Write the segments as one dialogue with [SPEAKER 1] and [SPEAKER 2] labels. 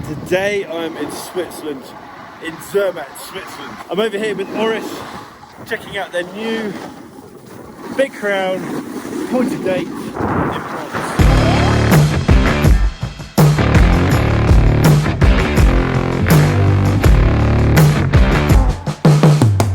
[SPEAKER 1] Today I'm in Switzerland, in Zermatt, Switzerland. I'm over here with Oris, checking out their new Big Crown pointed date in bronze.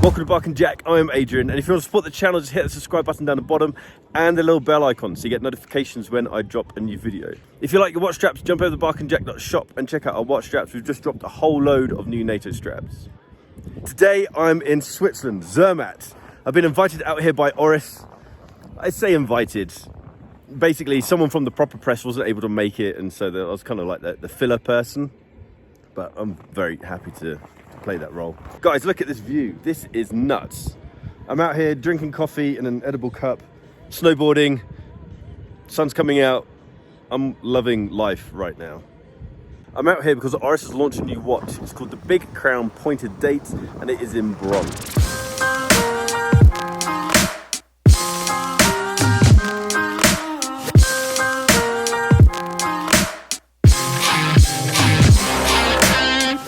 [SPEAKER 1] Welcome to Bark and Jack, I am Adrian, and if you want to support the channel, just hit the subscribe button down the bottom and the little bell icon so you get notifications when I drop a new video. If you like your watch straps, jump over to barkandjack.shop and check out our watch straps. We've just dropped a whole load of new NATO straps. Today I'm in Switzerland, Zermatt. I've been invited out here by Oris. I say invited. Basically, someone from the proper press wasn't able to make it, and so I was kind of like the filler person. But I'm very happy to play that role. Guys, look at this view. This is nuts. I'm out here drinking coffee in an edible cup, snowboarding, sun's coming out. I'm loving life right now. I'm out here because Oris has launched a new watch. It's called the Big Crown Pointed Date, and it is in bronze.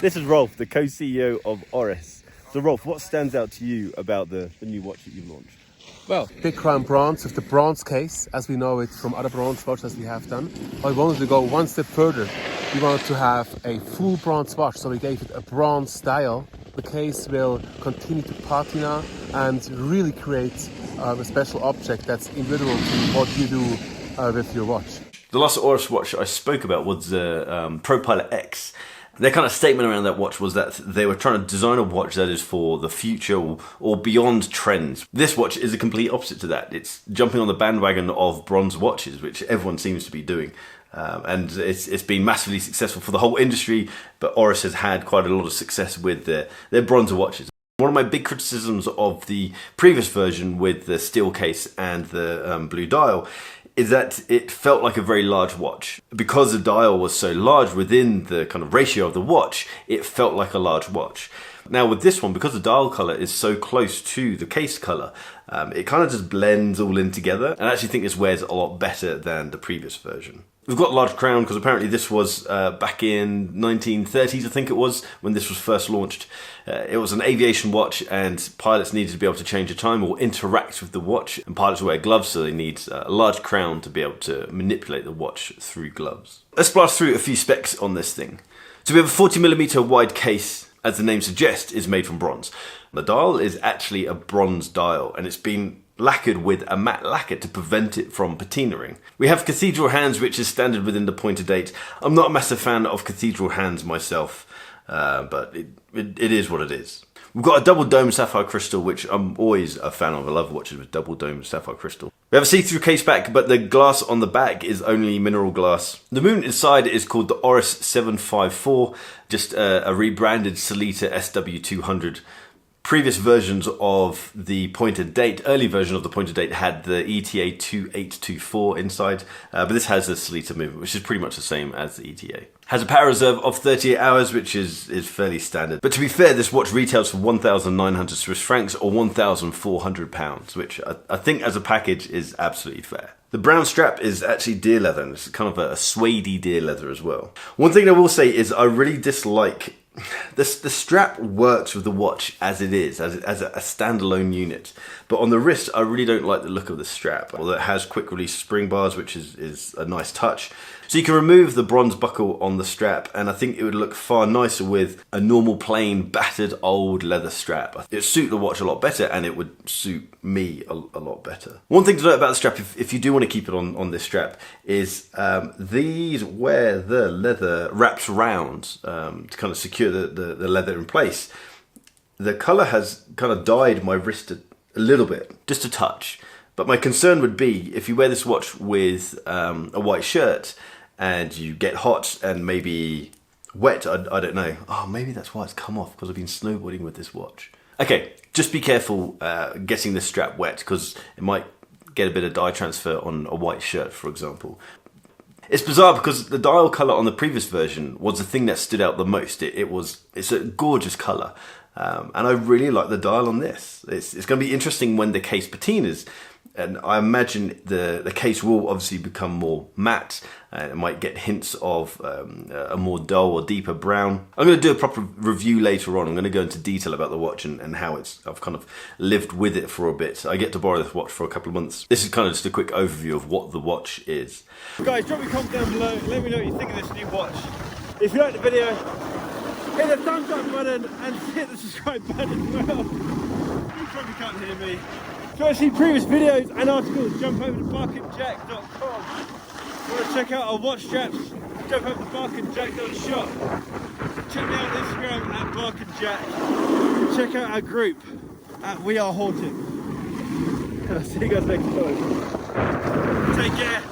[SPEAKER 1] This is Rolf, the co-CEO of Oris. So Rolf, what stands out to you about the new watch that you've launched?
[SPEAKER 2] Well, Big Crown bronze with the bronze case, as we know it from other bronze watches we have done. But we wanted to go one step further. We wanted to have a full bronze watch, so we gave it a bronze style. The case will continue to patina and really create a special object that's individual to what you do with your watch.
[SPEAKER 3] The last Oris watch I spoke about was the Pro Pilot X. Their kind of statement around that watch was that they were trying to design a watch that is for the future or beyond trends. This watch is a complete opposite to that. It's jumping on the bandwagon of bronze watches, which everyone seems to be doing. And it's been massively successful for the whole industry, but Oris has had quite a lot of success with their bronze watches. One of my big criticisms of the previous version with the steel case and the blue dial is that it felt like a very large watch. Because the dial was so large within the kind of ratio of the watch, it felt like a large watch. Now with this one, because the dial colour is so close to the case colour, it kind of just blends all in together, and I actually think this wears a lot better than the previous version. We've got a large crown because apparently this was back in 1930s, I think it was, when this was first launched. It was an aviation watch, and pilots needed to be able to change the time or interact with the watch, and pilots wear gloves, so they need a large crown to be able to manipulate the watch through gloves. Let's blast through a few specs on this thing. So we have a 40mm wide case, as the name suggests, is made from bronze. The dial is actually a bronze dial, and it's been lacquered with a matte lacquer to prevent it from patinaing. We have cathedral hands, which is standard within the pointed date. I'm not a massive fan of cathedral hands myself, but it is what it is. We've got a double dome sapphire crystal, which I'm always a fan of. I love watches with double dome sapphire crystal. We have a see-through case back, but the glass on the back is only mineral glass. The movement inside is called the Oris 754, just a rebranded Sellita SW200. Previous versions of the pointed date, early version of the pointed date, had the ETA 2824 inside, but this has the Sellita movement, which is pretty much the same as the ETA. Has a power reserve of 38 hours, which is fairly standard. But to be fair, this watch retails for 1,900 Swiss francs or 1,400 pounds, which I think as a package is absolutely fair. The brown strap is actually deer leather, and it's kind of a suede-y deer leather as well. One thing I will say is I really dislike the strap works with the watch as it is, as a standalone unit. But on the wrist, I really don't like the look of the strap. Although it has quick release spring bars, which is a nice touch. So you can remove the bronze buckle on the strap, and I think it would look far nicer with a normal plain battered old leather strap. It would suit the watch a lot better, and it would suit me a lot better. One thing to note about the strap, if you do want to keep it on this strap, is these where the leather wraps around to kind of secure the leather in place. The colour has kind of dyed my wrist a little bit, just a touch. But my concern would be if you wear this watch with a white shirt and you get hot and maybe wet, I don't know. Oh, maybe that's why it's come off, because I've been snowboarding with this watch. Okay, just be careful getting this strap wet, because it might get a bit of dye transfer on a white shirt, for example. It's bizarre because the dial colour on the previous version was the thing that stood out the most. It's a gorgeous colour. And I really like the dial on this. It's going to be interesting when the case patinas And I imagine the case will obviously become more matte, and it might get hints of a more dull or deeper brown. I'm going to do a proper review later on. I'm going to go into detail about the watch and how I've kind of lived with it for a bit. I get to borrow this watch for a couple of months. This is kind of just a quick overview of what the watch is.
[SPEAKER 1] Guys, drop me a comment down below. Let me know what you think of this new watch. If you like the video, hit the thumbs up button and hit the subscribe button as well. You probably can't hear me. If you want to see previous videos and articles, jump over to barkandjack.com. If you want to check out our watch straps, jump over to barkandjack.shop. Check me out on Instagram at barkandjack. Check out our group at We Are Haunted. I'll see you guys next time. Take care.